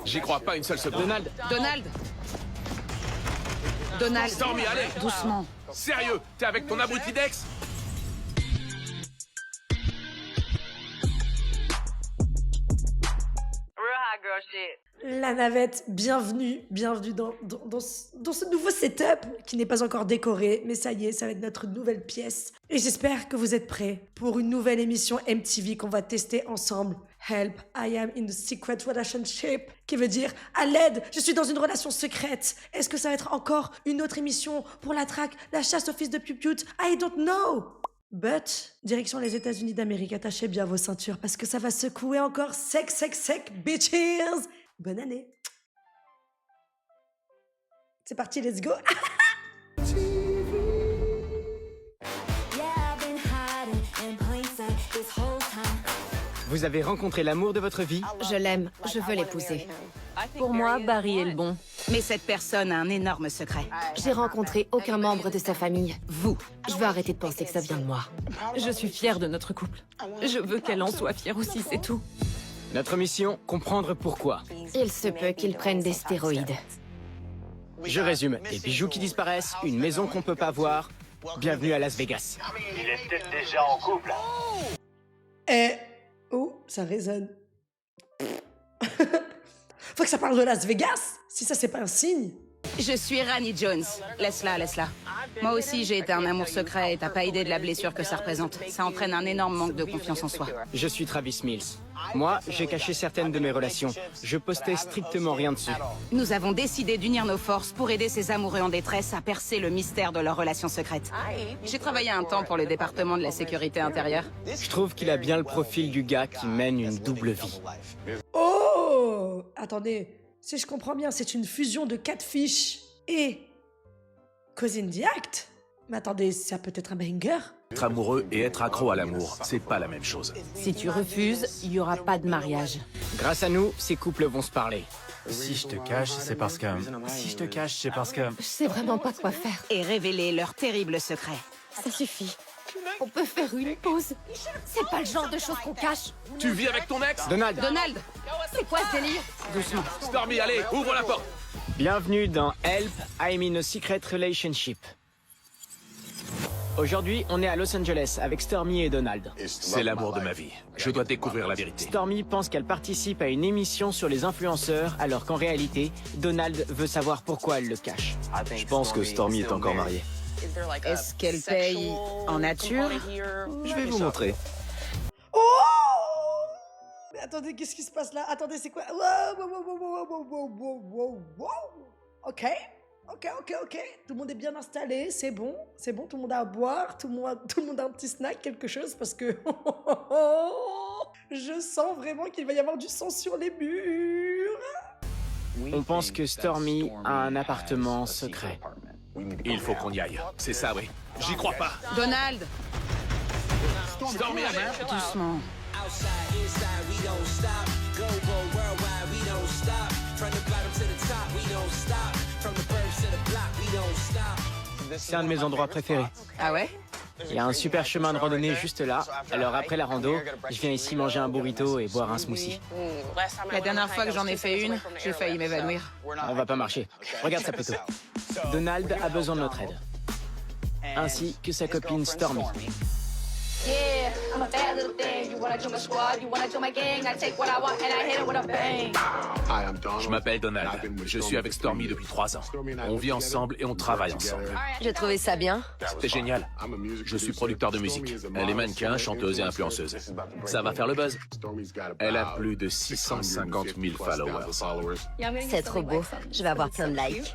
J'y crois pas une seule seconde. Donald. Stormy, allez. Doucement. Sérieux, t'es avec ton abruti Dex? La navette, bienvenue dans ce nouveau setup qui n'est pas encore décoré, mais ça y est, ça va être notre nouvelle pièce. Et j'espère que vous êtes prêts pour une nouvelle émission MTV qu'on va tester ensemble. Help, I am in a secret relationship, qui veut dire à l'aide, je suis dans une relation secrète. Est-ce que ça va être encore une autre émission pour la traque, la chasse au fils de pupute? I don't know. But, direction les États-Unis d'Amérique, attachez bien vos ceintures parce que ça va secouer encore sec, bitches! Bonne année! C'est parti, let's go! Vous avez rencontré l'amour de votre vie? Je l'aime, je veux l'épouser. Pour moi, Barry est le bon. Mais cette personne a un énorme secret. J'ai rencontré aucun membre de sa famille. Vous. Je veux arrêter de penser que ça vient de moi. Je suis fière de notre couple. Je veux qu'elle en soit fière aussi, c'est tout. Notre mission, comprendre pourquoi. Il se peut qu'ils prennent des stéroïdes. Je résume. Des bijoux qui disparaissent, une maison qu'on peut pas voir. Bienvenue à Las Vegas. Il est peut-être déjà en couple. Oh, ça résonne. Faut que ça parle de Las Vegas. Si ça, c'est pas un signe. Je suis Rani Jones. Laisse-la. Moi aussi, j'ai été un amour secret et t'as pas idée de la blessure que ça représente. Ça entraîne un énorme manque de confiance en soi. Je suis Travis Mills. Moi, j'ai caché certaines de mes relations. Je postais strictement rien dessus. Nous avons décidé d'unir nos forces pour aider ces amoureux en détresse à percer le mystère de leur relation secrète. J'ai travaillé un temps pour le département de la sécurité intérieure. Je trouve qu'il a bien le profil du gars qui mène une double vie. Oh! Attendez, si je comprends bien, c'est une fusion de Catfish et Cause in the Act? Mais attendez, ça peut être un banger? Être amoureux et être accro à l'amour, c'est pas la même chose. Si tu refuses, il y aura pas de mariage. Grâce à nous, ces couples vont se parler. Si je te cache, c'est parce que... Je sais vraiment pas quoi faire. Et révéler leur terrible secret. Ça suffit. On peut faire une pause. C'est pas le genre de choses qu'on cache. Tu vis avec ton ex? Donald, C'est quoi ce délire? Doucement. Stormy, allez, ouvre la porte. bienvenue dans Help, I'm in a secret relationship. Aujourd'hui, on est à Los Angeles avec Stormy et Donald. C'est l'amour de ma vie. Je dois découvrir la vérité. Stormy pense qu'elle participe à une émission sur les influenceurs, alors qu'en réalité, Donald veut savoir pourquoi elle le cache. Je pense que Stormy est encore mariée. Est-ce qu'elle paye en nature? Je vais vous montrer. Oh! Mais attendez, qu'est-ce qui se passe là? Attendez, c'est quoi? Wow. Ok. Tout le monde est bien installé, c'est bon, tout le monde a à boire, tout le monde a un petit snack, quelque chose, parce que je sens vraiment qu'il va y avoir du sang sur les murs. On pense que Stormy a un appartement secret. Il faut qu'on y aille. C'est ça, oui. J'y crois pas. Donald. Stormy, allez. Doucement. C'est un de mes endroits préférés. Ah ouais? Il y a un super chemin de randonnée juste là. Alors après la rando, je viens ici manger un burrito et boire un smoothie. La dernière fois que j'en ai fait une, j'ai failli m'évanouir. On va pas marcher. Regarde sa photo. Donald a besoin de notre aide. Ainsi que sa copine Stormy. Je m'appelle Donald. Je suis avec Stormy depuis 3 ans. On vit ensemble et on travaille ensemble. J'ai trouvé ça bien. C'était génial. Je suis producteur de musique. Elle est mannequin, chanteuse et influenceuse. Ça va faire le buzz. Elle a plus de 650 000 followers. C'est trop beau. Je vais avoir plein de likes.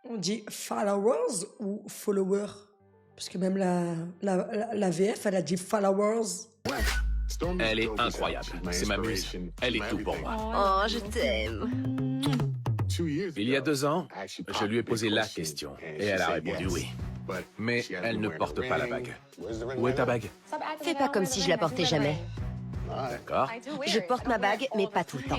On dit followers ou followers? Parce que même la VF, elle a dit followers. Elle est incroyable. C'est ma muse. Elle est tout pour moi. Oh, je t'aime. Il y a 2 ans, je lui ai posé la question et elle a répondu oui. Mais elle ne porte pas la bague. Où est ta bague? Fais pas comme si je la portais jamais. D'accord. Je porte ma bague, mais pas tout le temps.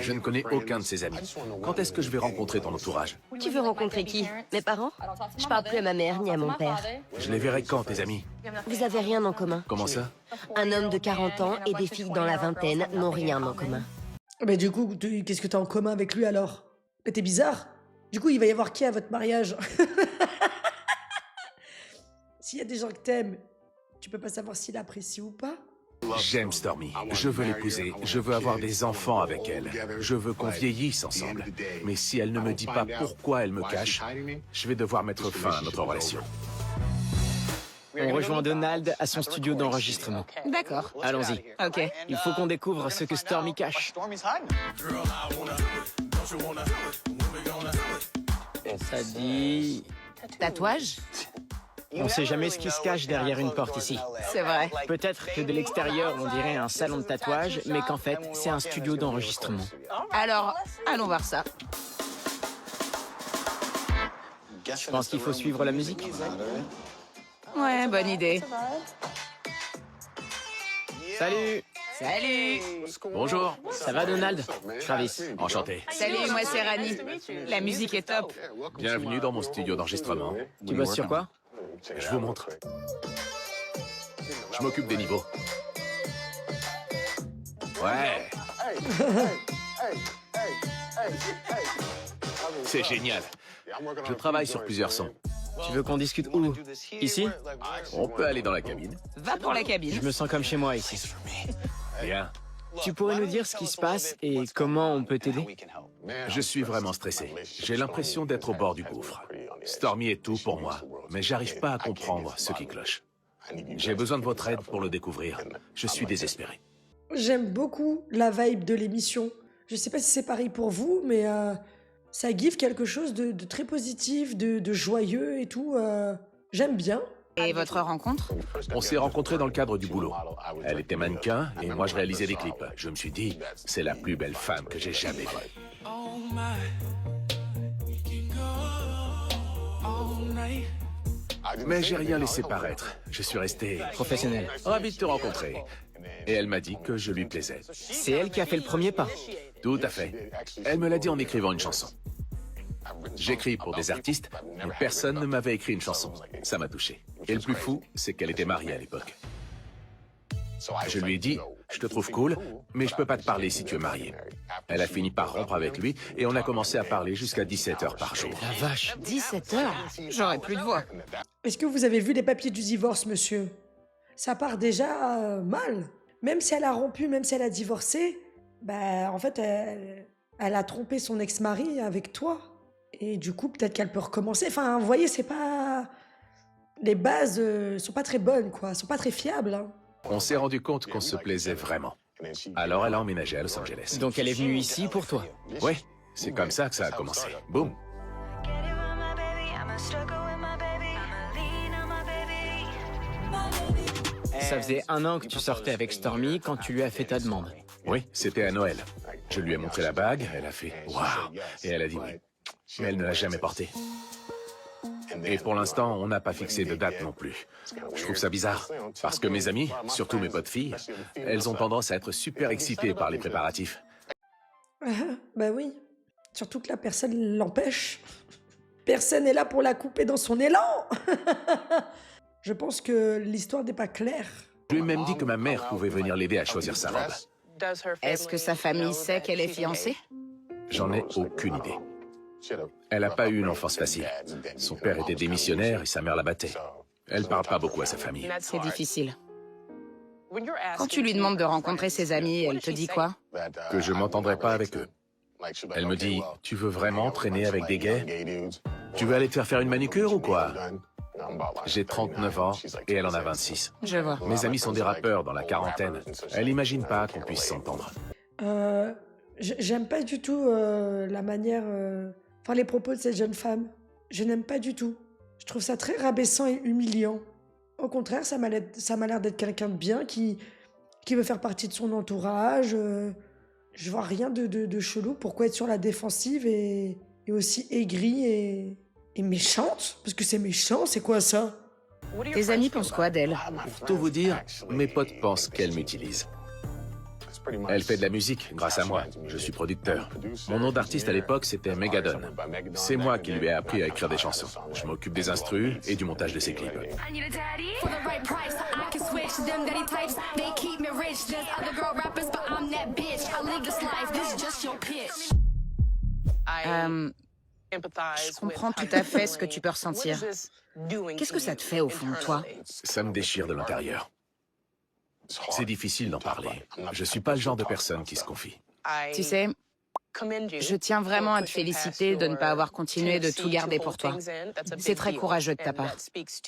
Je ne connais aucun de ses amis. Quand est-ce que je vais rencontrer ton entourage? Tu veux rencontrer qui? Mes parents? Je parle plus à ma mère ni à mon père. Je les verrai quand, tes amis? Vous avez rien en commun. Comment ça? Un homme de 40 ans et des filles dans la vingtaine n'ont rien en commun. Mais du coup, qu'est-ce que t'as en commun avec lui alors? Mais t'es bizarre. Du coup, il va y avoir qui à votre mariage? S'il y a des gens que t'aimes, tu peux pas savoir s'il apprécie ou pas? J'aime Stormy. Je veux l'épouser. Je veux avoir des enfants avec elle. Je veux qu'on vieillisse ensemble. Mais si elle ne me dit pas pourquoi elle me cache, je vais devoir mettre fin à notre relation. On rejoint Donald à son studio d'enregistrement. D'accord. Allons-y. Ok. Il faut qu'on découvre ce que Stormy cache. Ça dit... Tatouage? On sait jamais ce qui se cache derrière une porte ici. C'est vrai. Peut-être que de l'extérieur, on dirait un salon de tatouage, mais qu'en fait, c'est un studio d'enregistrement. Alors, allons voir ça. Je pense qu'il faut suivre la musique. Ouais, bonne idée. Salut! Salut! Bonjour. Ça va, Donald? Travis. Enchanté. Salut, moi c'est Rani. La musique est top. Bienvenue dans mon studio d'enregistrement. Tu bosses sur quoi? Je vous montre. Je m'occupe des niveaux. Ouais. C'est génial. Je travaille sur plusieurs sons. Tu veux qu'on discute où? Ici? On peut aller dans la cabine. Va pour la cabine. Je me sens comme chez moi ici. Bien. Tu pourrais nous dire ce qui se passe et comment on peut t'aider? Je suis vraiment stressé. J'ai l'impression d'être au bord du gouffre. Stormy est tout pour moi, mais j'arrive pas à comprendre ce qui cloche. J'ai besoin de votre aide pour le découvrir. Je suis désespéré. J'aime beaucoup la vibe de l'émission. Je sais pas si c'est pareil pour vous, mais ça give quelque chose de très positif, de joyeux et tout. J'aime bien. Et votre rencontre? On s'est rencontrés dans le cadre du boulot. Elle était mannequin et moi je réalisais des clips. Je me suis dit, c'est la plus belle femme que j'ai jamais vue. Mais j'ai rien laissé paraître. Je suis resté Professionnel. ravi de te rencontrer. Et elle m'a dit que je lui plaisais. C'est elle qui a fait le premier pas. Tout à fait. Elle me l'a dit en écrivant une chanson. J'écris pour des artistes, mais personne ne m'avait écrit une chanson. Ça m'a touché. Et le plus fou, c'est qu'elle était mariée à l'époque. Je lui ai dit, je te trouve cool, mais je peux pas te parler si tu es marié. Elle a fini par rompre avec lui et on a commencé à parler jusqu'à 17 heures par jour. La vache. 17 heures? J'aurais plus de voix. Est-ce que vous avez vu les papiers du divorce, monsieur? Ça part déjà mal. Même si elle a rompu, même si elle a divorcé, bah en fait, elle a trompé son ex-mari avec toi. Et du coup, peut-être qu'elle peut recommencer. Enfin, vous voyez, c'est pas... Les bases sont pas très bonnes, quoi. Sont pas très fiables, hein. On s'est rendu compte qu'on se plaisait vraiment. Alors elle a emménagé à Los Angeles. Donc elle est venue ici pour toi. Oui, c'est comme ça que ça a commencé. Boum. Ça faisait 1 an que tu sortais avec Stormy quand tu lui as fait ta demande. Oui, c'était à Noël. Je lui ai montré la bague, elle a fait « Waouh !» et elle a dit oui. Mais elle ne l'a jamais portée. Et pour l'instant, on n'a pas fixé de date non plus. Je trouve ça bizarre, parce que mes amis, surtout mes potes filles, elles ont tendance à être super excitées par les préparatifs. Bah oui. Surtout que la personne l'empêche. Personne n'est là pour la couper dans son élan. Je pense que l'histoire n'est pas claire. Je lui ai même dit que ma mère pouvait venir l'aider à choisir sa robe. Est-ce que sa famille sait qu'elle est fiancée? J'en ai aucune idée. Elle n'a pas eu une enfance facile. Son père était démissionnaire et sa mère la battait. Elle parle pas beaucoup à sa famille. C'est difficile. Quand tu lui demandes de rencontrer ses amis, elle te dit quoi? Que je m'entendrai pas avec eux. Elle me dit, tu veux vraiment traîner avec des gays? Tu veux aller te faire une manucure ou quoi? J'ai 39 ans et elle en a 26. Je vois. Mes amis sont des rappeurs dans la quarantaine. Elle imagine pas qu'on puisse s'entendre. J'aime pas du tout la manière... Enfin, les propos de cette jeune femme. Je n'aime pas du tout. Je trouve ça très rabaissant et humiliant. Au contraire, ça m'a l'air d'être quelqu'un de bien qui veut faire partie de son entourage. Je vois rien de chelou. Pourquoi être sur la défensive et aussi aigrie et méchante? Parce que c'est méchant, c'est quoi ça? Tes amis pensent quoi d'elle? Pour tout vous dire, mes potes pensent qu'elle m'utilise. Elle fait de la musique grâce à moi. Je suis producteur. Mon nom d'artiste à l'époque, c'était Megadon. C'est moi qui lui ai appris à écrire des chansons. Je m'occupe des instrus et du montage de ses clips. Je comprends tout à fait ce que tu peux ressentir. Qu'est-ce que ça te fait au fond de toi? Ça me déchire de l'intérieur. C'est difficile d'en parler. Je suis pas le genre de personne qui se confie. Tu sais, je tiens vraiment à te féliciter de ne pas avoir continué de tout garder pour toi. C'est très courageux de ta part.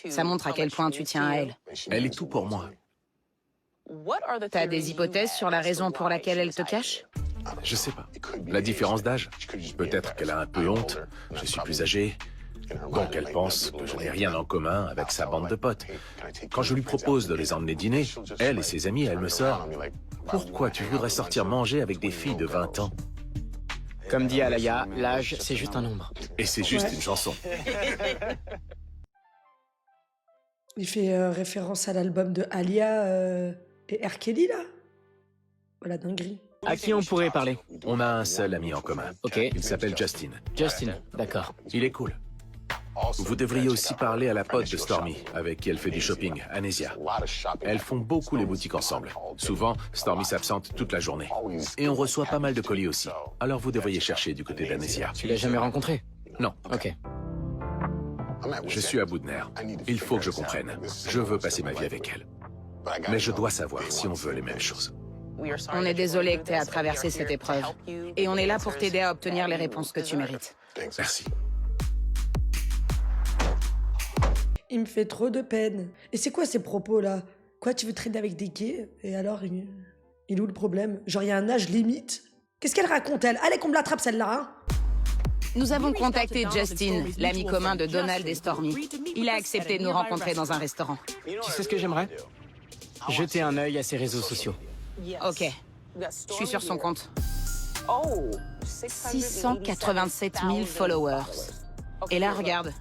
Ça montre à quel point tu tiens à elle. Elle est tout pour moi. T'as des hypothèses sur la raison pour laquelle elle te cache? Je sais pas. La différence d'âge? Peut-être qu'elle a un peu honte. Je suis plus âgé. Donc elle pense que je n'ai rien en commun avec sa bande de potes. Quand je lui propose de les emmener dîner, elle et ses amis, elle me sort. Pourquoi tu voudrais sortir manger avec des filles de 20 ans? Comme dit Alaya, l'âge, c'est juste un nombre. Et c'est juste une chanson. Il fait référence à l'album de Alia et R. Kelly, là. Voilà, dinguerie. À qui on pourrait parler? On a un seul ami en commun. Ok. Il s'appelle Justin. Justin, d'accord. Il est cool. Vous devriez aussi parler à la pote de Stormy, avec qui elle fait du shopping, Anesia. Elles font beaucoup les boutiques ensemble. Souvent, Stormy s'absente toute la journée. Et on reçoit pas mal de colis aussi. Alors vous devriez chercher du côté d'Anesia. Tu l'as jamais rencontré? Non. Ok. Je suis à bout de nerfs. Il faut que je comprenne. Je veux passer ma vie avec elle. Mais je dois savoir si on veut les mêmes choses. On est désolé que tu aies à traverser cette épreuve. Et on est là pour t'aider à obtenir les réponses que tu mérites. Merci. Il me fait trop de peine. Et c'est quoi ces propos-là? Quoi, tu veux traîner avec des gays? Et alors, il est où le problème? Genre, il y a un âge limite? Qu'est-ce qu'elle raconte, elle? Allez, qu'on me l'attrape, celle-là, hein? Nous avons contacté Justin, l'ami commun de Donald et Stormy. Il a accepté de nous rencontrer dans un restaurant. Tu sais ce que j'aimerais? Jeter un œil à ses réseaux sociaux. Ok. Je suis sur son compte. 687 000 followers. Et là, regarde.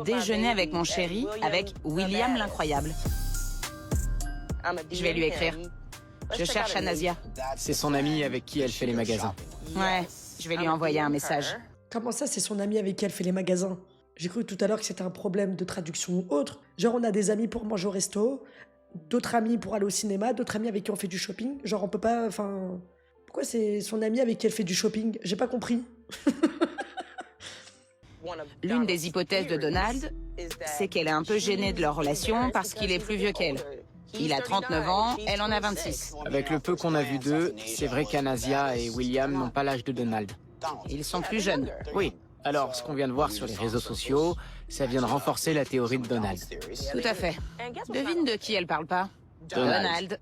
Déjeuner avec mon chéri, avec William l'incroyable. Je vais lui écrire. Je cherche Anasia. C'est son ami avec qui elle fait les magasins. Ouais, je vais lui envoyer un message. Comment ça, c'est son ami avec qui elle fait les magasins? J'ai cru tout à l'heure que c'était un problème de traduction ou autre. Genre, on a des amis pour manger au resto, d'autres amis pour aller au cinéma, d'autres amis avec qui on fait du shopping. Genre, on peut pas... Enfin... Pourquoi c'est son ami avec qui elle fait du shopping? J'ai pas compris. L'une des hypothèses de Donald, c'est qu'elle est un peu gênée de leur relation parce qu'il est plus vieux qu'elle. Il a 39 ans, elle en a 26. Avec le peu qu'on a vu d'eux, c'est vrai qu'Anasia et William n'ont pas l'âge de Donald. Ils sont plus jeunes. Oui. Alors, ce qu'on vient de voir sur les réseaux sociaux, ça vient de renforcer la théorie de Donald. Tout à fait. Devine de qui elle parle pas? Donald.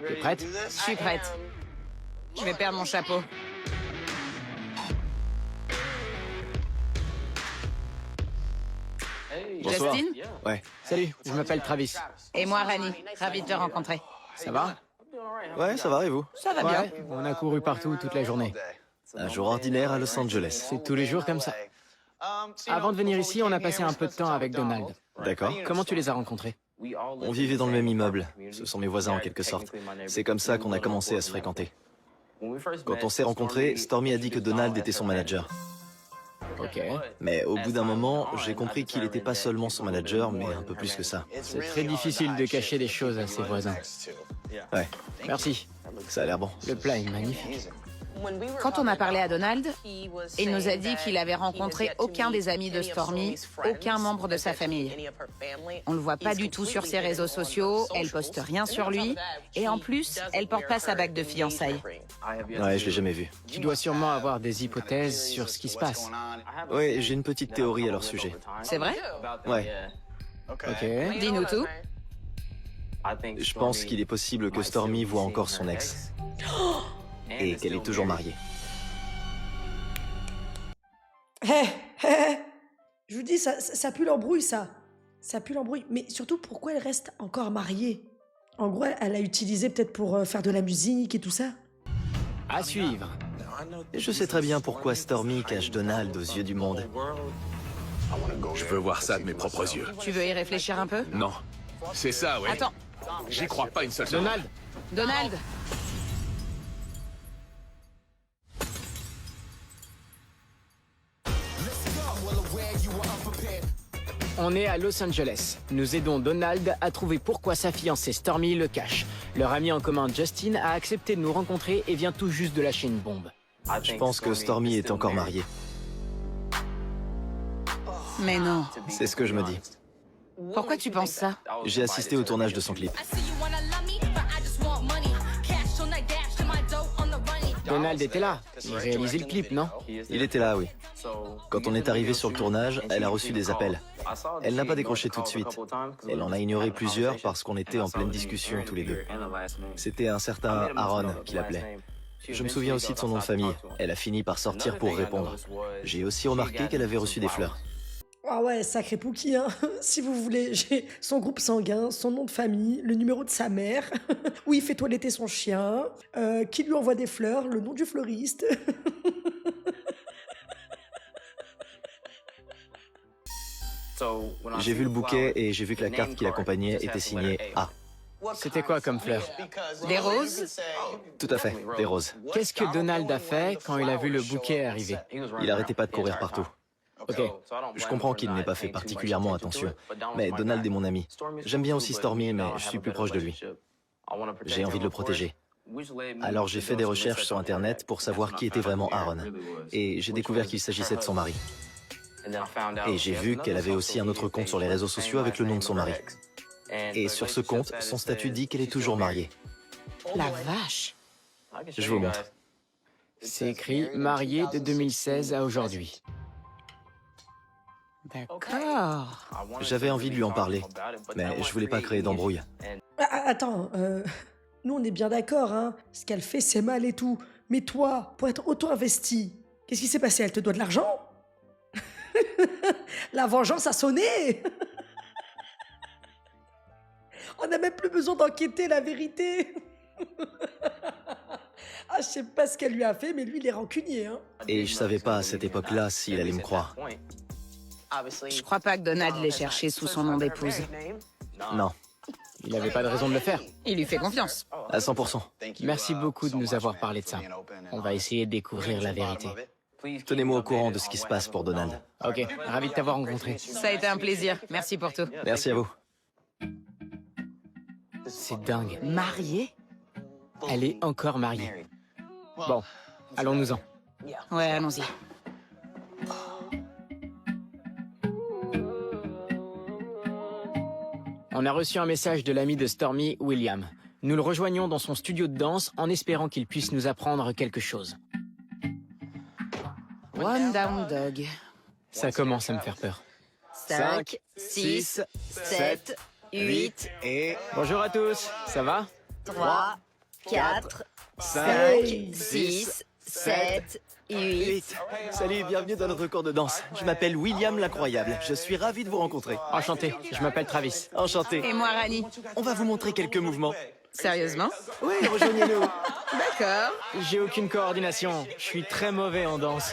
T'es prête? Je suis prête. Je vais perdre mon chapeau. Bonsoir. Justin? Ouais. Salut, je m'appelle Travis. Et moi, Rani. Ravi de te rencontrer. Ça va? Ouais, ça va et vous? Ça va bien. Ouais, on a couru partout toute la journée. Un jour ordinaire à Los Angeles. C'est tous les jours comme ça. Avant de venir ici, on a passé un peu de temps avec Donald. D'accord. Comment tu les as rencontrés? On vivait dans le même immeuble. Ce sont mes voisins en quelque sorte. C'est comme ça qu'on a commencé à se fréquenter. Quand on s'est rencontrés, Stormy a dit que Donald était son manager. Ok. Mais au bout d'un moment, j'ai compris qu'il n'était pas seulement son manager, mais un peu plus que ça. C'est très difficile de cacher des choses à ses voisins. Ouais, Merci. ça a l'air bon. Le plat est magnifique. Quand on a parlé à Donald, il nous a dit qu'il avait rencontré aucun des amis de Stormy, aucun membre de sa famille. On le voit pas du tout sur ses réseaux sociaux, elle poste rien sur lui, et en plus, elle porte pas sa bague de fiançailles. Ouais, je l'ai jamais vu. Tu dois sûrement avoir des hypothèses sur ce qui se passe. Ouais, j'ai une petite théorie à leur sujet. C'est vrai? Ouais, Ok. Dis-nous tout. je pense qu'il est possible que Stormy voit encore son ex. Et qu'elle est toujours mariée. Hé, hé, je vous dis, ça pue l'embrouille, ça. Ça pue l'embrouille. Mais surtout, pourquoi elle reste encore mariée? En gros, elle a utilisé peut-être pour faire de la musique et tout ça. À suivre. Et je sais très bien pourquoi Stormy cache Donald aux yeux du monde. Je veux voir ça de mes propres yeux. Tu veux y réfléchir un peu? Non. C'est ça, ouais. Attends, J'y crois pas une seule seconde. Donald, Donald. on est à Los Angeles. Nous aidons Donald à trouver pourquoi sa fiancée Stormy le cache. Leur ami en commun Justin a accepté de nous rencontrer et vient tout juste de lâcher une bombe. Je pense que Stormy est encore mariée. Mais non. C'est ce que je me dis. Pourquoi tu penses ça? J'ai assisté au tournage de son clip. Donald était là. Il réalisait le clip, non? Il était là, oui. Quand on est arrivé sur le tournage, elle a reçu des appels. Elle n'a pas décroché tout de suite. Elle en a ignoré plusieurs parce qu'on était en pleine discussion tous les deux. C'était un certain Aaron qui l'appelait. Je me souviens aussi de son nom de famille. Elle a fini par sortir pour répondre. J'ai aussi remarqué qu'elle avait reçu des fleurs. Ah ouais, sacré Pookie, hein. Si vous voulez, j'ai son groupe sanguin, son nom de famille, le numéro de sa mère, où il fait toiletter son chien, qui lui envoie des fleurs, le nom du fleuriste. J'ai vu le bouquet et j'ai vu que la carte qui l'accompagnait était signée A. C'était quoi comme fleur? Des roses? Tout à fait, des roses. Qu'est-ce que Donald a fait quand il a vu le bouquet arriver? Il arrêtait pas de courir partout. Ok. Je comprends qu'il n'ait pas fait particulièrement attention, mais Donald est mon ami. J'aime bien aussi Stormy, mais je suis plus proche de lui. J'ai envie de le protéger. Alors j'ai fait des recherches sur Internet pour savoir qui était vraiment Aaron. Et j'ai découvert qu'il s'agissait de son mari. Et j'ai vu qu'elle avait aussi un autre compte sur les réseaux sociaux avec le nom de son mari. Et sur ce compte, son statut dit qu'elle est toujours mariée. La vache. Je vous montre. C'est écrit « Marié de 2016 à aujourd'hui ». D'accord. J'avais envie de lui en parler, mais je voulais pas créer d'embrouille. Attends, nous on est bien d'accord, hein. Ce qu'elle fait, c'est mal et tout. Mais toi, pour être auto-investi, qu'est-ce qui s'est passé? Elle te doit de l'argent? La vengeance a sonné. On n'a même plus besoin d'enquêter, la vérité. Ah, je sais pas ce qu'elle lui a fait, mais lui, il est rancunier, hein. Et je savais pas à cette époque-là s'il allait me croire. Je crois pas que Donald l'ait cherché sous son nom d'épouse. Non, Il n'avait pas de raison de le faire. Il lui fait confiance. à 100%. Merci beaucoup de nous avoir parlé de ça. On va essayer de découvrir la vérité. Tenez-moi au courant de ce qui se passe pour Donald. Ok, ravi de t'avoir rencontré. Ça a été un plaisir. Merci pour tout. Merci à vous. C'est dingue. Marié? Elle est encore mariée. Bon, allons-nous-en. Ouais, allons-y. On a reçu un message de l'ami de Stormy, William. Nous le rejoignons dans son studio de danse en espérant qu'il puisse nous apprendre quelque chose. One down dog. Ça commence à me faire peur. 5, 6, 7, 8, et... Bonjour à tous, ça va? 3, 4, 5, 6, 7, 8. Salut, bienvenue dans notre cours de danse. Je m'appelle William l'Incroyable. Je suis ravi de vous rencontrer. Enchanté, je m'appelle Travis. Enchanté. Et moi, Rani. On va vous montrer quelques mouvements. Sérieusement? Oui, rejoignez-nous. D'accord. J'ai aucune coordination, je suis très mauvais en danse.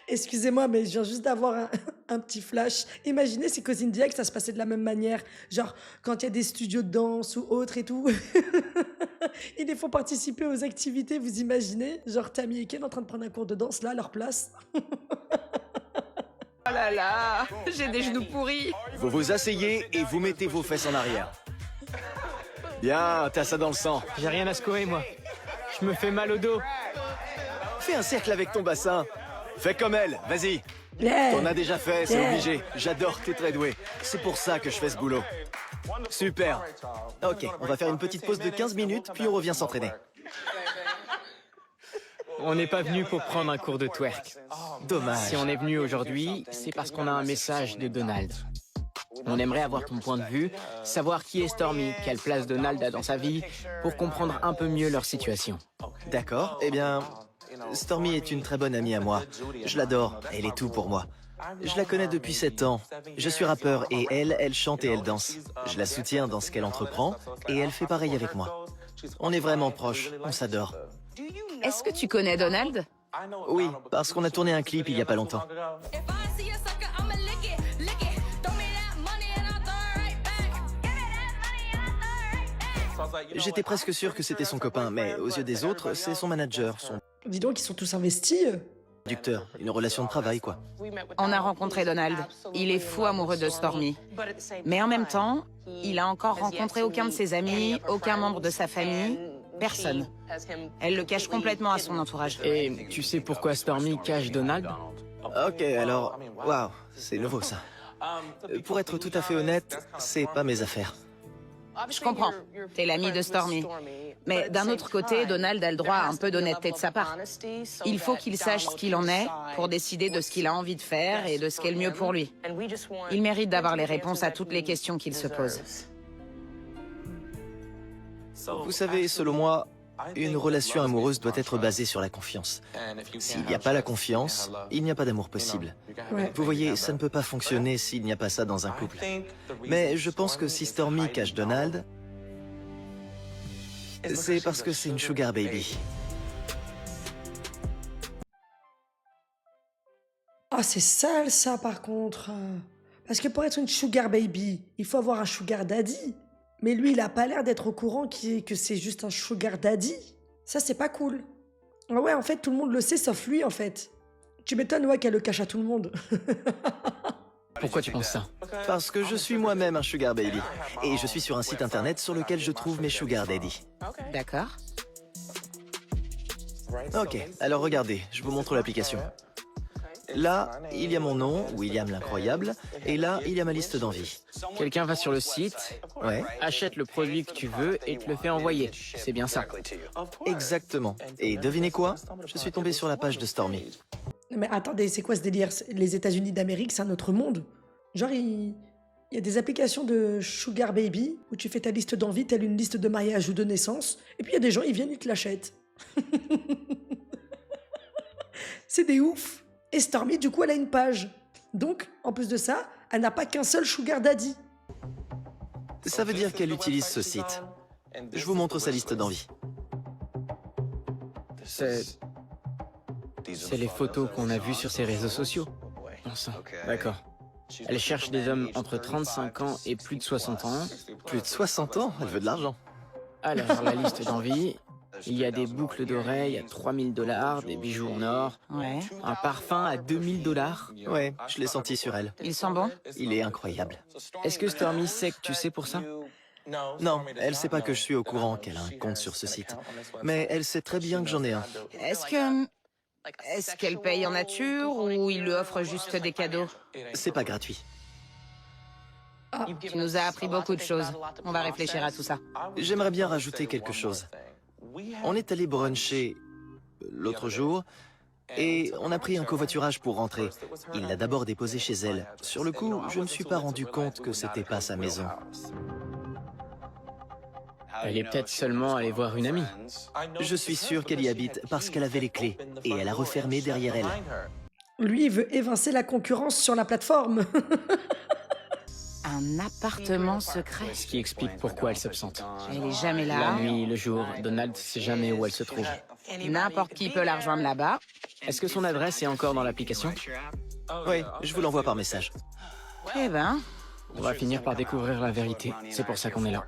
Excusez-moi, mais je viens juste d'avoir un petit flash. Imaginez si Cause Indiac, ça se passait de la même manière. Genre, quand il y a des studios de danse ou autres et tout. Ils les font participer aux activités, vous imaginez? Genre, Tammy et Ken en train de prendre un cours de danse là, à leur place. Oh là là, j'ai des genoux pourris. Vous vous asseyez et vous mettez vos fesses en arrière. Bien, t'as ça dans le sang. J'ai rien à secouer, moi. Je me fais mal au dos. Fais un cercle avec ton bassin. Fais comme elle, vas-y. Yeah. T'en as déjà fait, c'est Yeah. obligé. J'adore, t'es très doué. C'est pour ça que je fais ce boulot. Super. Ok, on va faire une petite pause de 15 minutes, puis on revient s'entraîner. On n'est pas venu pour prendre un cours de twerk. Dommage. Si on est venu aujourd'hui, c'est parce qu'on a un message de Donald. On aimerait avoir ton point de vue, savoir qui est Stormy, quelle place Donald a dans sa vie, pour comprendre un peu mieux leur situation. D'accord, eh bien... Stormy est une très bonne amie à moi. Je l'adore, elle est tout pour moi. Je la connais depuis 7 ans. Je suis rappeur et elle chante et elle danse. Je la soutiens dans ce qu'elle entreprend et elle fait pareil avec moi. On est vraiment proches, on s'adore. Est-ce que tu connais Donald? Oui, parce qu'on a tourné un clip il y a pas longtemps. J'étais presque sûr que c'était son copain, mais aux yeux des autres, c'est son manager, son Dis donc, ils sont tous investis. producteur. Une relation de travail, quoi. On a rencontré Donald. Il est fou amoureux de Stormy. Mais en même temps, il a encore rencontré aucun de ses amis, aucun membre de sa famille, personne. Elle le cache complètement à son entourage. Et tu sais pourquoi Stormy cache Donald? Ok, alors... Waouh, c'est nouveau, ça. Pour être tout à fait honnête, c'est pas mes affaires. Je comprends. T'es l'ami de Stormy. Mais d'un autre côté, Donald a le droit à un peu d'honnêteté de sa part. Il faut qu'il sache ce qu'il en est pour décider de ce qu'il a envie de faire et de ce qui est le mieux pour lui. Il mérite d'avoir les réponses à toutes les questions qu'il se pose. Vous savez, selon moi, une relation amoureuse doit être basée sur la confiance. S'il n'y a pas la confiance, il n'y a pas d'amour possible. Ouais. Vous voyez, ça ne peut pas fonctionner s'il n'y a pas ça dans un couple. Mais je pense que si Stormy cache Donald, c'est parce que c'est une sugar baby. Ah, c'est sale ça par contre. Parce que pour être une sugar baby, il faut avoir un sugar daddy. Mais lui, il a pas l'air d'être au courant que c'est juste un sugar daddy. Ça, c'est pas cool. Ah ouais, en fait, tout le monde le sait sauf lui, en fait. Tu m'étonnes, ouais, qu'elle le cache à tout le monde. Pourquoi tu penses ça? Parce que je suis moi-même un sugar baby. Et je suis sur un site internet sur lequel je trouve mes sugar daddy. D'accord? Ok, alors regardez, je vous montre l'application. Là, il y a mon nom, William l'Incroyable, et là, il y a ma liste d'envie. Quelqu'un va sur le site, Ouais, achète le produit que tu veux et te le fait envoyer. C'est bien ça. exactement. Et devinez quoi? Je suis tombé sur la page de Stormy. Mais attendez, c'est quoi ce délire? Les États-Unis d'Amérique, c'est un autre monde. Genre, il y a des applications de sugar baby où tu fais ta liste d'envie, telle une liste de mariage ou de naissance, et puis il y a des gens, ils viennent, ils te l'achètent. C'est des oufs. Et Stormy, du coup, elle a une page. Donc, en plus de ça, elle n'a pas qu'un seul sugar daddy. Ça veut dire qu'elle utilise ce site. Je vous montre sa liste d'envie. C'est les photos qu'on a vues sur ses réseaux sociaux. Bon sang, d'accord. Elle cherche des hommes entre 35 ans et plus de 60 ans. Plus de 60 ans, elle veut de l'argent. Alors, la liste d'envie, il y a des boucles d'oreilles à 3000 $, des bijoux en or, Ouais. un parfum à 2000 $. Ouais, je l'ai senti sur elle. Il sent bon? Il est incroyable. Est-ce que Stormy sait que tu sais pour ça? Non, elle sait pas que je suis au courant qu'elle a un compte sur ce site. Mais elle sait très bien que j'en ai un. Est-ce qu'elle paye en nature ou il lui offre juste des cadeaux? C'est pas gratuit. Tu nous as appris beaucoup de choses. On va réfléchir à tout ça. J'aimerais bien rajouter quelque chose. On est allé bruncher l'autre jour et on a pris un covoiturage pour rentrer. Il l'a d'abord déposé chez elle. Sur le coup, je ne me suis pas rendu compte que c'était pas sa maison. Elle est peut-être seulement allée voir une amie. Je suis sûr qu'elle y habite parce qu'elle avait les clés et elle a refermé derrière elle. Lui, il veut évincer la concurrence sur la plateforme. Un appartement secret. Ce qui explique pourquoi elle s'absente. Elle est jamais La là. nuit, le jour, Donald sait jamais où elle se trouve. N'importe qui peut la rejoindre là-bas. Est-ce que son adresse est encore dans l'application? Oui, je vous l'envoie par message. Eh ben, On va finir par découvrir la vérité. C'est pour ça qu'on est là.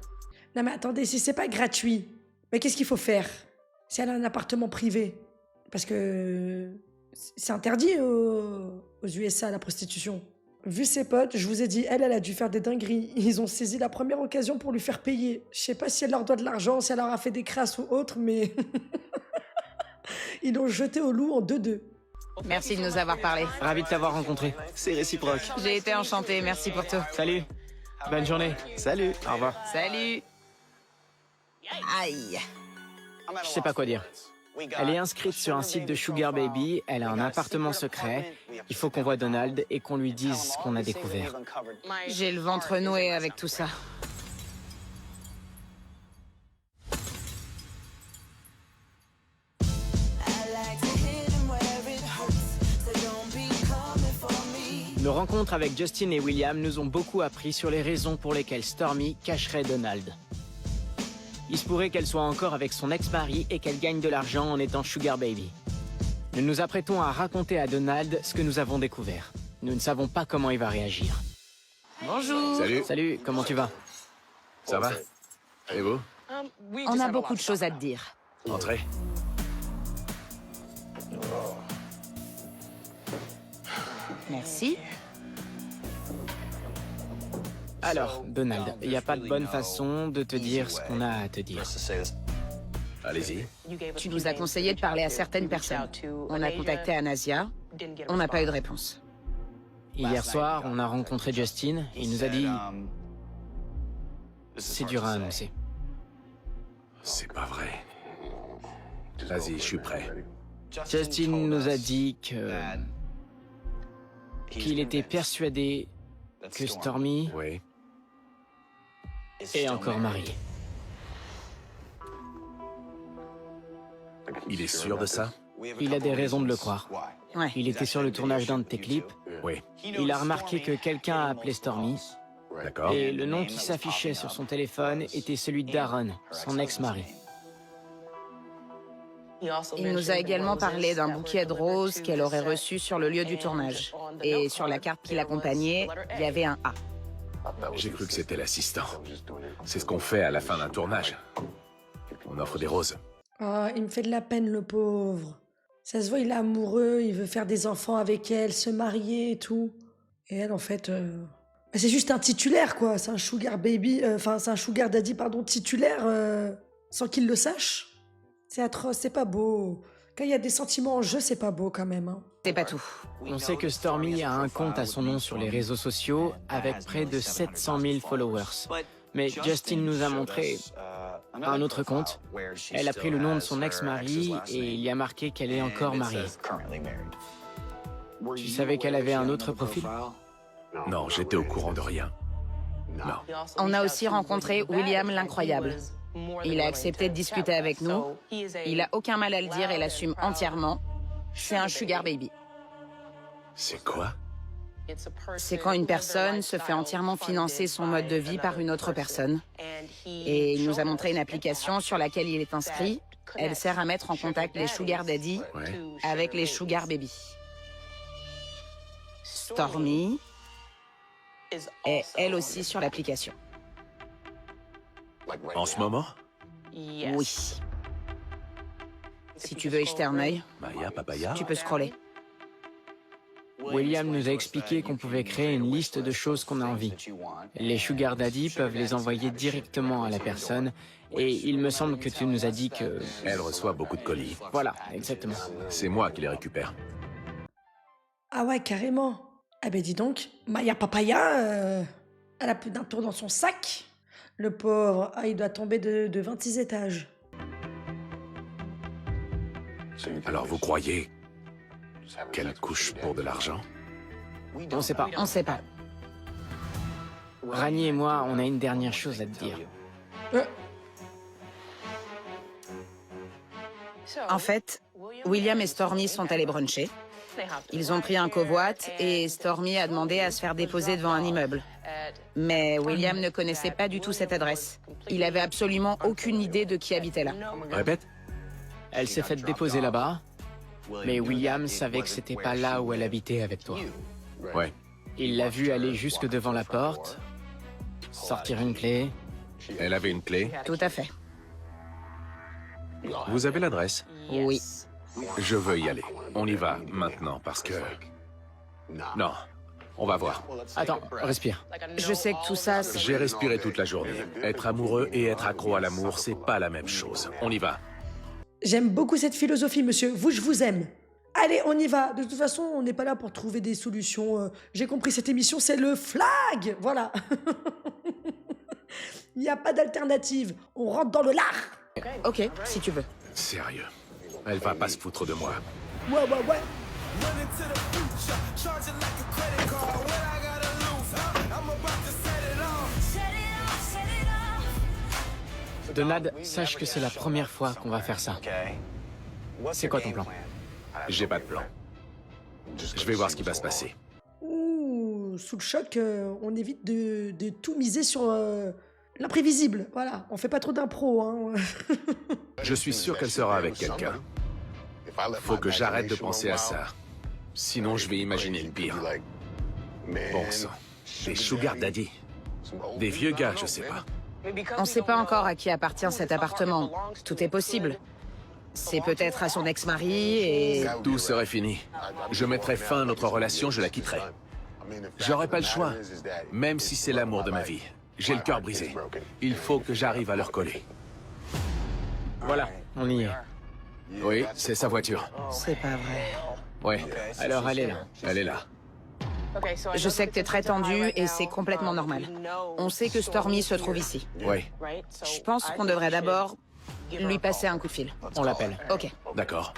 Non mais attendez, si c'est pas gratuit, mais qu'est-ce qu'il faut faire si elle a un appartement privé? Parce que c'est interdit aux USA, la prostitution. Vu ses potes, je vous ai dit, elle a dû faire des dingueries. Ils ont saisi la première occasion pour lui faire payer. Je sais pas si elle leur doit de l'argent, si elle leur a fait des crasses ou autre, mais... Ils l'ont jeté au loup en 2-2. merci de nous avoir parlé. Ravi de t'avoir rencontré. C'est réciproque. J'ai été enchantée, merci pour tout. Salut. Bonne journée. Salut. Au revoir. Salut. Aïe. Je sais pas quoi dire. Elle est inscrite sur un site de Sugar Baby, elle a un appartement secret. Il faut qu'on voit Donald et qu'on lui dise ce qu'on a découvert. J'ai le ventre noué avec tout ça. Nos rencontres avec Justin et William nous ont beaucoup appris sur les raisons pour lesquelles Stormy cacherait Donald. Il se pourrait qu'elle soit encore avec son ex-mari et qu'elle gagne de l'argent en étant Sugar Baby. Nous nous apprêtons à raconter à Donald ce que nous avons découvert. Nous ne savons pas comment il va réagir. Bonjour. Salut. Salut, comment tu vas? Ça va? Et vous? On a beaucoup de choses à te dire. Entrez. Merci. Alors, Donald, il n'y a pas de bonne façon de te dire ce qu'on a à te dire. Allez-y. Tu nous as conseillé de parler à certaines personnes. On a contacté Anasia. On n'a pas eu de réponse. Hier soir, on a rencontré Justin. Il nous a dit... C'est dur à annoncer. C'est pas vrai. Vas-y, je suis prêt. Justin nous a dit qu'il était persuadé que Stormy Oui. est encore mariée. Il est sûr de ça? Il a des raisons de le croire. Ouais. Il était sur le tournage d'un de tes clips. Oui. Il a remarqué que quelqu'un a appelé Stormy. D'accord. Et le nom qui s'affichait sur son téléphone était celui d'Aaron, son ex-mari. Il nous a également parlé d'un bouquet de roses qu'elle aurait reçu sur le lieu du tournage. Et sur la carte qui l'accompagnait, il y avait un A. J'ai cru que c'était l'assistant. C'est ce qu'on fait à la fin d'un tournage. On offre des roses. Oh, il me fait de la peine, le pauvre. Ça se voit, il est amoureux, il veut faire des enfants avec elle, se marier et tout. Et elle, en fait... c'est juste un titulaire, quoi. C'est un sugar baby... Enfin, c'est un sugar daddy, pardon, titulaire, sans qu'il le sache. C'est atroce, c'est pas beau. Quand il y a des sentiments en jeu, c'est pas beau, quand même. Hein. C'est pas tout. On sait que Stormy a un compte à son nom sur les réseaux sociaux avec près de 700 000 followers. Mais Justin nous a montré un autre compte. Elle a pris le nom de son ex-mari et il y a marqué qu'elle est encore mariée. Tu savais qu'elle avait un autre profil? Non, j'étais au courant de rien. Non. On a aussi rencontré William l'Incroyable. Il a accepté de discuter avec nous. Il a aucun mal à le dire et l'assume entièrement. C'est un sugar baby. C'est quoi? C'est quand une personne se fait entièrement financer son mode de vie par une autre personne. Et il nous a montré une application sur laquelle il est inscrit. Elle sert à mettre en contact les sugar daddy Ouais. avec les sugar baby. Stormy est elle aussi sur l'application. En ce moment? Oui. Si tu veux y jeter un œil, Maya, papaya? tu peux scroller. William nous a expliqué qu'on pouvait créer une liste de choses qu'on a envie. Les sugar daddy peuvent les envoyer directement à la personne et il me semble que tu nous as dit que... Elle reçoit beaucoup de colis. Voilà, exactement. C'est moi qui les récupère. Ah ouais, carrément. Ah ben dis donc, Maya Papaya, elle a plus d'un tour dans son sac. Le pauvre, ah, il doit tomber de 26 étages. Alors vous croyez qu'elle couche pour de l'argent? On sait pas. On sait pas. Rani et moi, on a une dernière chose à te dire. En fait, William et Stormy sont allés bruncher. Ils ont pris un covoit et Stormy a demandé à se faire déposer devant un immeuble. Mais William ne connaissait pas du tout cette adresse. Il avait absolument aucune idée de qui habitait là. Répète? Elle s'est faite déposer là-bas, mais William savait que c'était pas là où elle habitait avec toi. Ouais. Il l'a vue aller jusque devant la porte, sortir une clé. Elle avait une clé. Tout à fait. Vous avez l'adresse? Oui. Je veux y aller. On y va maintenant parce que... Non. On va voir. Attends, respire. Je sais que tout ça, c'est... J'ai respiré toute la journée. Être amoureux et être accro à l'amour, c'est pas la même chose. On y va. J'aime beaucoup cette philosophie, monsieur. Vous, je vous aime. Allez, on y va. De toute façon, on n'est pas là pour trouver des solutions. J'ai compris, cette émission, c'est le flag. Voilà. Il n'y a pas d'alternative. On rentre dans le lard. Ok, si tu veux. Sérieux. Elle va pas se foutre de moi. Ouais, ouais, ouais. Donald, sache que c'est la première fois qu'on va faire ça. C'est quoi ton plan? J'ai pas de plan. Je vais voir ce qui va se passer. Ouh, sous le choc, on évite de tout miser sur l'imprévisible. Voilà, on fait pas trop d'impro. Hein. Je suis sûr qu'elle sera avec quelqu'un. Faut que j'arrête de penser à ça. Sinon, je vais imaginer le pire. Bon sang. Des sugar daddy. Des vieux gars, je sais pas. On ne sait pas encore à qui appartient cet appartement. Tout est possible. C'est peut-être à son ex-mari et... Tout serait fini. Je mettrais fin à notre relation, je la quitterais. J'aurais pas le choix, même si c'est l'amour de ma vie. J'ai le cœur brisé. Il faut que j'arrive à le recoller. Voilà, on y est. Oui, c'est sa voiture. C'est pas vrai. Oui, Alors elle est là. elle est là. Je sais que t'es très tendu et c'est complètement normal. On sait que Stormy se trouve ici. Oui, Je pense qu'on devrait d'abord lui passer un coup de fil. On l'appelle. Ok. d'accord.